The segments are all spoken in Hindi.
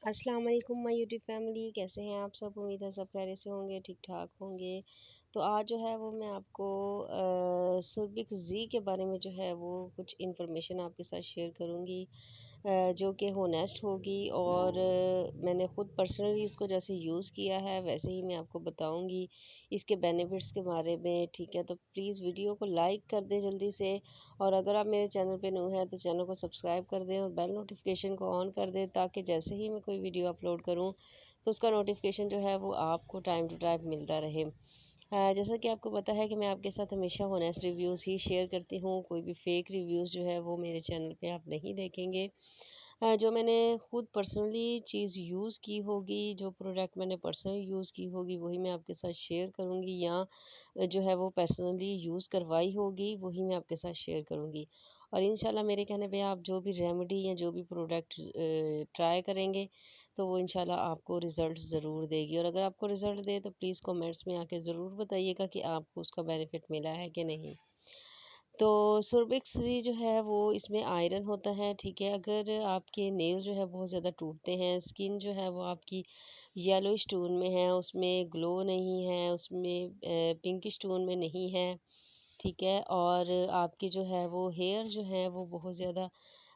अस्सलाम वालेकुम माय यूट्यूब फैमिली, कैसे हैं आप सब। उम्मीद है सब खैरियत से होंगे, ठीक ठाक होंगे। तो आज जो है वो मैं आपको सुरबिक ज़ी के बारे में जो है वो कुछ इन्फॉर्मेशन आपके साथ शेयर करूंगी, जो कि होनेस्ट होगी। और मैंने ख़ुद पर्सनली इसको जैसे यूज़ किया है वैसे ही मैं आपको बताऊंगी इसके बेनिफिट्स के बारे में। ठीक है, तो प्लीज़ वीडियो को लाइक कर दें जल्दी से। और अगर आप मेरे चैनल पे न्यू हैं तो चैनल को सब्सक्राइब कर दें और बेल नोटिफिकेशन को ऑन कर दें, ताकि जैसे ही मैं कोई वीडियो अपलोड करूं तो उसका नोटिफिकेशन जो है वो आपको टाइम टू टाइम मिलता रहे। जैसा कि आपको पता है कि मैं आपके साथ हमेशा होनेस्ट रिव्यूज़ ही शेयर करती हूँ। कोई भी फेक रिव्यूज़ जो है वो मेरे चैनल पे आप नहीं देखेंगे। जो मैंने खुद पर्सनली चीज़ यूज़ की होगी, जो प्रोडक्ट मैंने पर्सनली यूज़ की होगी वही मैं आपके साथ शेयर करूँगी, या जो है वो पर्सनली यूज़ करवाई होगी वही मैं आपके साथ शेयर करूँगी। और इंशाल्लाह मेरे कहने पे आप जो भी रेमेडी या जो भी प्रोडक्ट ट्राई करेंगे तो वो इंशाल्लाह आपको रिज़ल्ट ज़रूर देगी। और अगर आपको रिज़ल्ट दे तो प्लीज़ कमेंट्स में आके ज़रूर बताइएगा कि आपको उसका बेनिफिट मिला है कि नहीं। तो सुरबिक्स जो है वो इसमें आयरन होता है। ठीक है, अगर आपके नेल जो है बहुत ज़्यादा टूटते हैं, स्किन जो है वो आपकी येलोइश टोन में है, उसमें ग्लो नहीं है, उसमें पिंकिश टोन में नहीं है। ठीक है, और आपके जो है वो हेयर जो है वो बहुत ज़्यादा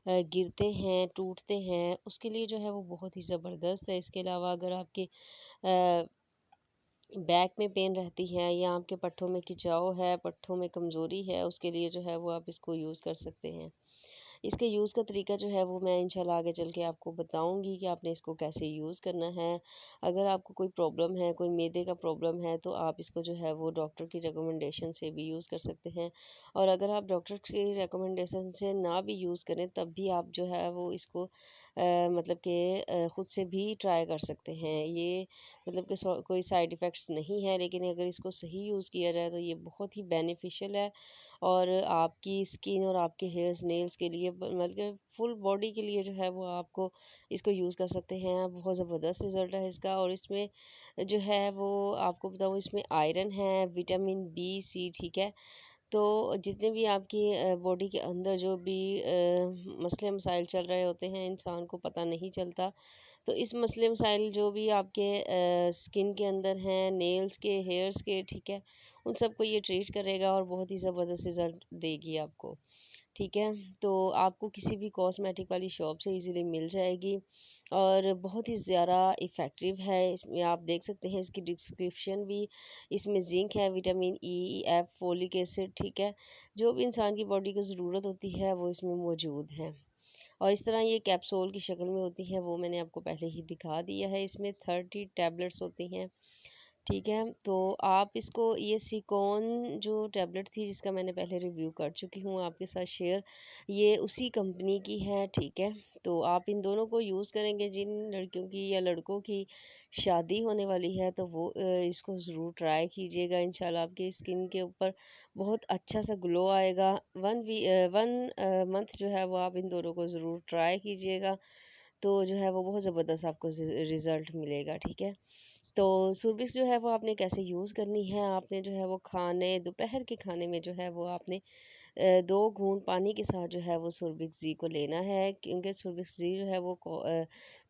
गिरते हैं, टूटते हैं, उसके लिए जो है वो बहुत ही ज़बरदस्त है। इसके अलावा अगर आपके बैक में पेन रहती है या आपके पट्ठों में खिंचाव है, पट्ठों में कमज़ोरी है, उसके लिए जो है वो आप इसको यूज़ कर सकते हैं। इसके यूज़ का तरीका जो है वो मैं इंशाल्लाह आगे चल के आपको बताऊँगी कि आपने इसको कैसे यूज़ करना है। अगर आपको कोई प्रॉब्लम है, कोई मैदे का प्रॉब्लम है तो आप इसको जो है वो डॉक्टर की रिकमेंडेशन से भी यूज़ कर सकते हैं। और अगर आप डॉक्टर की रिकमेंडेशन से ना भी यूज़ करें तब भी आप जो है वो इसको मतलब कि खुद से भी ट्राई कर सकते हैं। ये मतलब कि कोई साइड इफ़ेक्ट्स नहीं है, लेकिन अगर इसको सही यूज़ किया जाए तो ये बहुत ही बेनिफिशियल है। और आपकी स्किन और आपके हेयर्स नेल्स के लिए मतलब फुल बॉडी के लिए जो है वो आपको इसको यूज़ कर सकते हैं। बहुत ज़बरदस्त रिज़ल्ट है इसका। और इसमें जो है वो आपको बताऊँ, इसमें आयरन है, विटामिन बी सी। ठीक है, तो जितने भी आपकी बॉडी के अंदर जो भी मसले मसाइल चल रहे होते हैं इंसान को पता नहीं चलता, तो इस मसले मसाइल जो भी आपके स्किन के अंदर हैं, नेल्स के, हेयर्स के, ठीक है, उन सबको ये ट्रीट करेगा और बहुत ही ज़बरदस्त रिज़ल्ट देगी आपको। ठीक है, तो आपको किसी भी कॉस्मेटिक वाली शॉप से इजीली मिल जाएगी और बहुत ही ज़्यादा इफ़ेक्टिव है। इसमें आप देख सकते हैं इसकी डिस्क्रिप्शन भी, इसमें ज़िंक है, vitamin E, F, folic acid. ठीक है, जो भी इंसान की बॉडी को ज़रूरत होती है वो इसमें मौजूद है। और इस तरह ये कैप्सूल की शक्ल में होती है, वो मैंने आपको पहले ही दिखा दिया है। इसमें 30 टैबलेट्स होती हैं। ठीक है, तो आप इसको, ये सिकॉन जो टैबलेट थी जिसका मैंने पहले रिव्यू कर चुकी हूँ आपके साथ शेयर, ये उसी कंपनी की है। ठीक है, तो आप इन दोनों को यूज़ करेंगे, जिन लड़कियों की या लड़कों की शादी होने वाली है तो वो इसको ज़रूर ट्राई कीजिएगा। इंशाल्लाह आपकी स्किन के ऊपर बहुत अच्छा सा ग्लो आएगा। 1 मंथ जो है वो आप इन दोनों को ज़रूर ट्राई कीजिएगा, तो जो है वो बहुत ज़बरदस्त आपको रिज़ल्ट मिलेगा। ठीक है, तो सुरबिक्स जो है वो आपने कैसे यूज़ करनी है, आपने जो है वो खाने, दोपहर के खाने में जो है वो आपने 2 घूंट पानी के साथ जो है वो सुरबिक्स ज़ी को लेना है। क्योंकि सुरबिक्स ज़ी जो है वो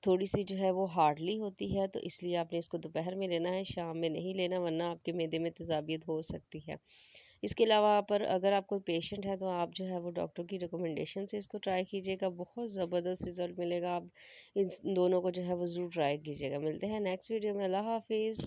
थोड़ी-सी जो है वो हार्डली होती है, तो इसलिए आपने इसको दोपहर में लेना है, शाम में नहीं लेना, वरना आपके मैदे में तेज़ाबियत हो सकती है। इसके अलावा पर अगर आप कोई पेशेंट है तो आप जो है वो डॉक्टर की रिकमेंडेशन से इसको ट्राई कीजिएगा, बहुत ज़बरदस्त रिज़ल्ट मिलेगा। आप इन दोनों को जो है वो ज़रूर ट्राई कीजिएगा। मिलते हैं नेक्स्ट वीडियो में। अल्लाह हाफ़िज़।